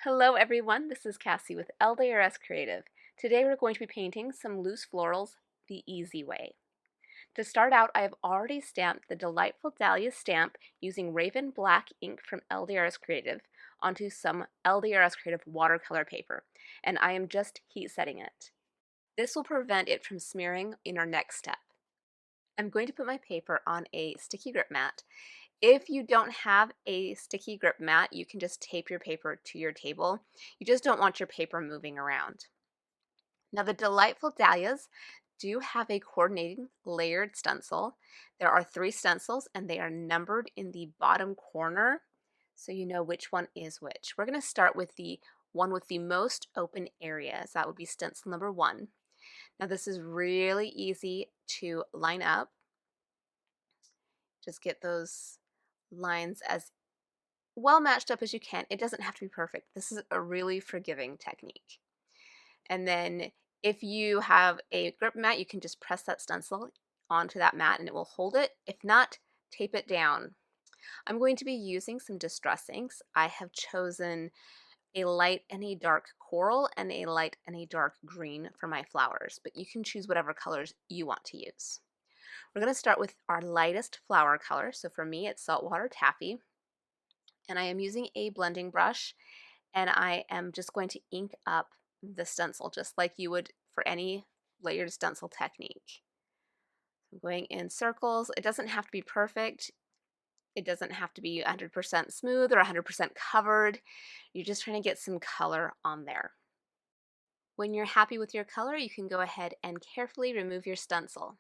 Hello everyone, this is Kassi with LDRS Creative. Today we're going to be painting some loose florals the easy way. To start out, I have already stamped the Delightful Dahlia stamp using Raven Black ink from LDRS Creative onto some LDRS Creative watercolor paper, and I am just heat setting it. This will prevent it from smearing in our next step. I'm going to put my paper on a sticky grip mat. If you don't have a sticky grip mat, you can just tape your paper to your table. You just don't want your paper moving around. Now the Delightful Dahlias do have a coordinating layered stencil. There are 3 stencils and they are numbered in the bottom corner so you know which one is which. We're going to start with the one with the most open areas. That would be stencil number 1. Now this is really easy to line up. Just get those lines as well matched up as you can. It doesn't have to be perfect. This is a really forgiving technique. And then if you have a grip mat, you can just press that stencil onto that mat and it will hold it. If not, tape it down. I'm going to be using some distress inks. I have chosen a light and a dark coral and a light and a dark green for my flowers, but you can choose whatever colors you want to use. We're going to start with our lightest flower color. So for me, it's Saltwater Taffy. And I am using a blending brush, and I am just going to ink up the stencil just like you would for any layered stencil technique. I'm going in circles. It doesn't have to be perfect. It doesn't have to be 100% smooth or 100% covered. You're just trying to get some color on there. When you're happy with your color, you can go ahead and carefully remove your stencil.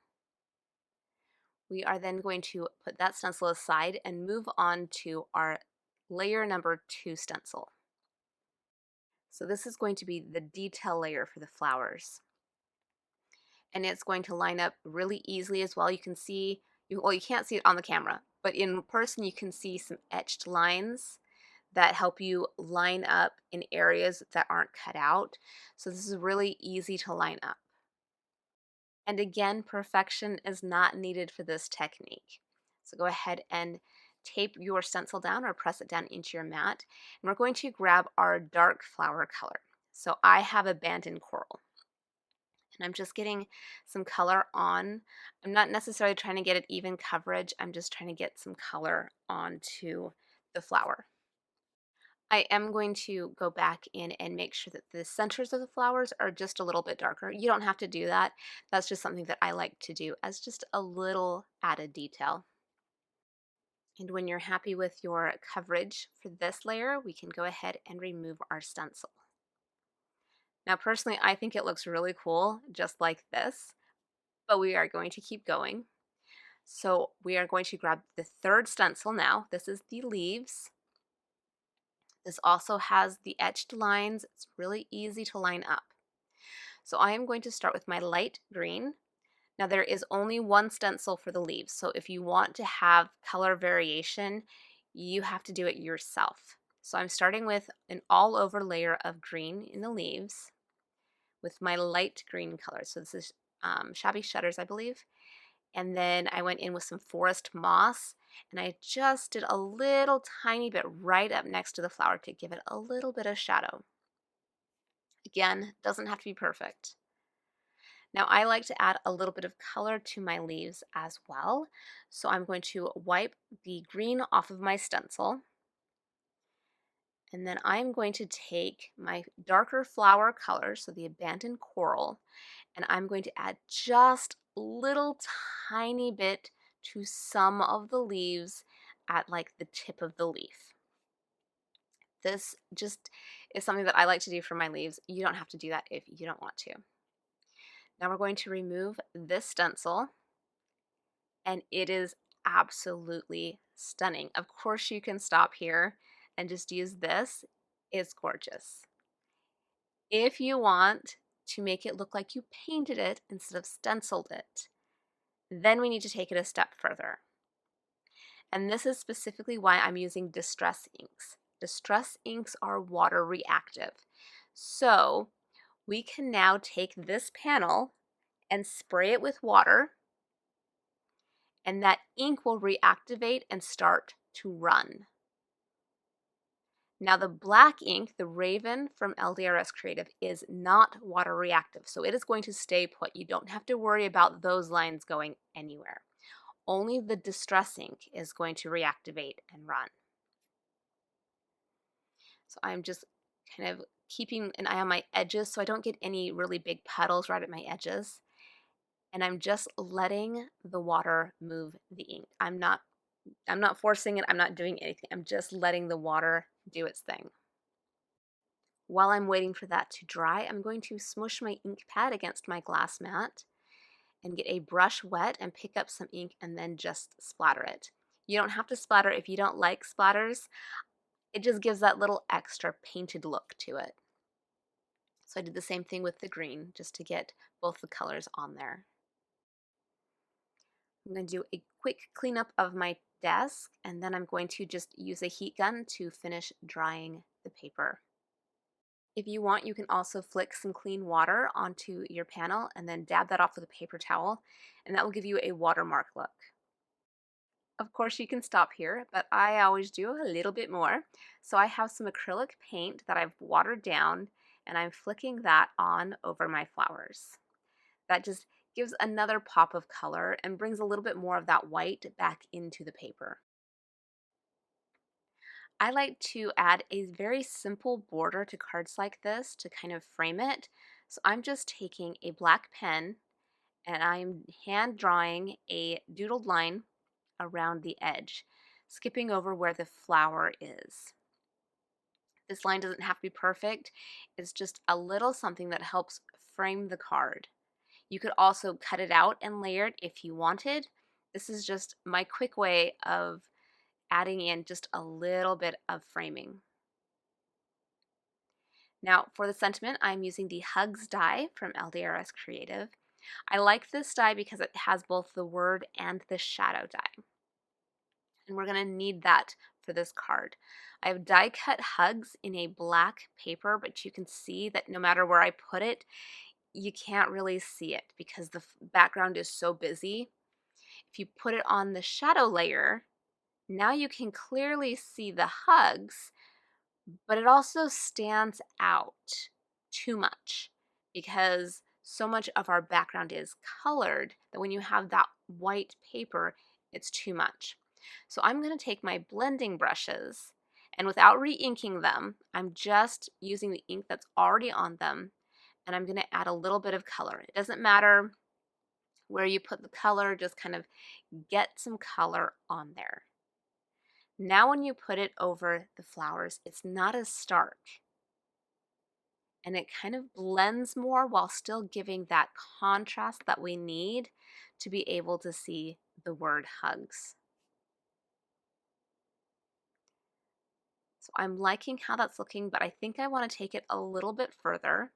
We are then going to put that stencil aside and move on to our layer number 2 stencil. So this is going to be the detail layer for the flowers. And it's going to line up really easily as well. You can see, well, you can't see it on the camera, but in person you can see some etched lines that help you line up in areas that aren't cut out. So this is really easy to line up. And again, perfection is not needed for this technique. So go ahead and tape your stencil down or press it down into your mat. And we're going to grab our dark flower color. So I have Abandoned Coral. And I'm just getting some color on. I'm not necessarily trying to get it even coverage. I'm just trying to get some color onto the flower. I am going to go back in and make sure that the centers of the flowers are just a little bit darker. You don't have to do that. That's just something that I like to do as just a little added detail. And when you're happy with your coverage for this layer, we can go ahead and remove our stencil. Now, personally, I think it looks really cool just like this, but we are going to keep going. So we are going to grab the 3rd stencil now. This is the leaves. This also has the etched lines. It's really easy to line up. So I am going to start with my light green. Now there is only 1 stencil for the leaves, so if you want to have color variation, you have to do it yourself. So I'm starting with an all over layer of green in the leaves with my light green color. So this is Shabby Shutters, I believe. And then I went in with some forest moss, and I just did a little tiny bit right up next to the flower to give it a little bit of shadow. Again, doesn't have to be perfect. Now I like to add a little bit of color to my leaves as well. So I'm going to wipe the green off of my stencil. And then I'm going to take my darker flower color, so the Abandoned Coral, and I'm going to add just a little tiny bit to some of the leaves at like the tip of the leaf. This just is something that I like to do for my leaves. You don't have to do that if you don't want to. Now we're going to remove this stencil, and it is absolutely stunning. Of course you can stop here and just use this. It's gorgeous. If you want to make it look like you painted it instead of stenciled it, then we need to take it a step further. And this is specifically why I'm using distress inks. Distress inks are water reactive. So we can now take this panel and spray it with water, and that ink will reactivate and start to run. Now the black ink, the Raven from LDRS Creative, is not water reactive, so it is going to stay put. You don't have to worry about those lines going anywhere. Only the Distress ink is going to reactivate and run. So I'm just kind of keeping an eye on my edges so I don't get any really big puddles right at my edges. And I'm just letting the water move the ink. I'm not forcing it, I'm not doing anything. I'm just letting the water do its thing. While I'm waiting for that to dry, I'm going to smush my ink pad against my glass mat and get a brush wet and pick up some ink and then just splatter it. You don't have to splatter if you don't like splatters. It just gives that little extra painted look to it. So I did the same thing with the green just to get both the colors on there. I'm going to do a quick cleanup of my desk, and then I'm going to just use a heat gun to finish drying the paper. If you want, you can also flick some clean water onto your panel and then dab that off with a paper towel, and that will give you a watermark look. Of course, you can stop here, but I always do a little bit more. So I have some acrylic paint that I've watered down, and I'm flicking that on over my flowers. That just gives another pop of color and brings a little bit more of that white back into the paper. I like to add a very simple border to cards like this to kind of frame it. So I'm just taking a black pen and I'm hand drawing a doodled line around the edge, skipping over where the flower is. This line doesn't have to be perfect. It's just a little something that helps frame the card. You could also cut it out and layer it if you wanted. This is just my quick way of adding in just a little bit of framing. Now for the sentiment, I'm using the Hugs die from LDRS Creative. I like this die because it has both the word and the shadow die. And we're going to need that for this card. I have die cut Hugs in a black paper, but you can see that no matter where I put it, you can't really see it because the background is so busy. If you put it on the shadow layer, now you can clearly see the hugs, but it also stands out too much because so much of our background is colored that when you have that white paper, it's too much. So I'm going to take my blending brushes and without re-inking them, I'm just using the ink that's already on them and I'm going to add a little bit of color. It doesn't matter where you put the color, just kind of get some color on there. Now when you put it over the flowers, it's not as stark. And it kind of blends more while still giving that contrast that we need to be able to see the word hugs. So I'm liking how that's looking, but I think I want to take it a little bit further.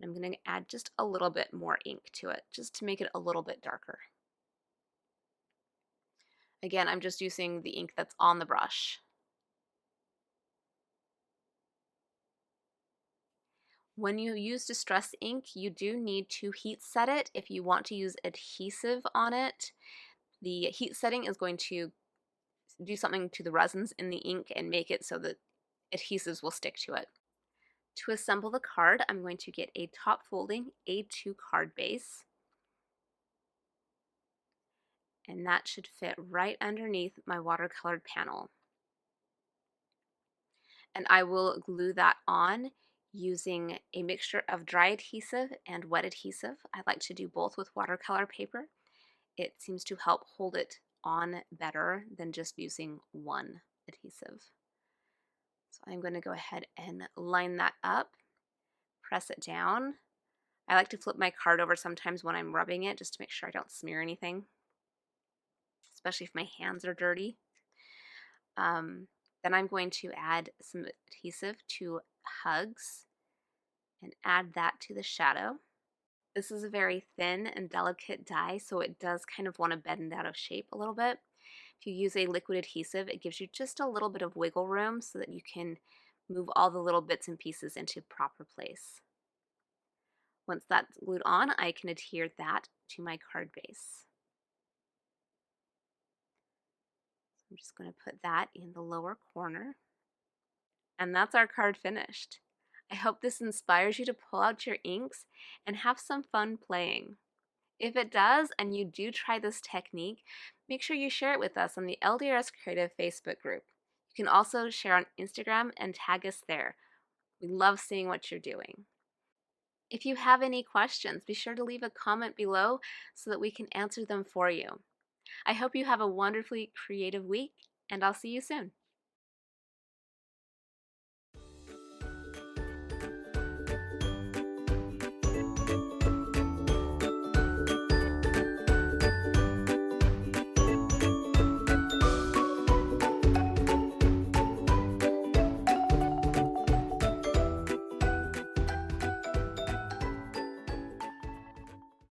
I'm going to add just a little bit more ink to it, just to make it a little bit darker. Again, I'm just using the ink that's on the brush. When you use Distress ink, you do need to heat set it if you want to use adhesive on it. The heat setting is going to do something to the resins in the ink and make it so that adhesives will stick to it. To assemble the card, I'm going to get a top folding A2 card base, and that should fit right underneath my watercolored panel. And I will glue that on using a mixture of dry adhesive and wet adhesive. I like to do both with watercolor paper. It seems to help hold it on better than just using one adhesive. So I'm going to go ahead and line that up, press it down. I like to flip my card over sometimes when I'm rubbing it just to make sure I don't smear anything, especially if my hands are dirty. Then I'm going to add some adhesive to Hugs and add that to the shadow. This is a very thin and delicate die, so it does kind of want to bend out of shape a little bit. If you use a liquid adhesive, it gives you just a little bit of wiggle room so that you can move all the little bits and pieces into proper place. Once that's glued on, I can adhere that to my card base. I'm just going to put that in the lower corner. And that's our card finished. I hope this inspires you to pull out your inks and have some fun playing. If it does and you do try this technique, make sure you share it with us on the LDRS Creative Facebook group. You can also share on Instagram and tag us there. We love seeing what you're doing. If you have any questions, be sure to leave a comment below so that we can answer them for you. I hope you have a wonderfully creative week, and I'll see you soon.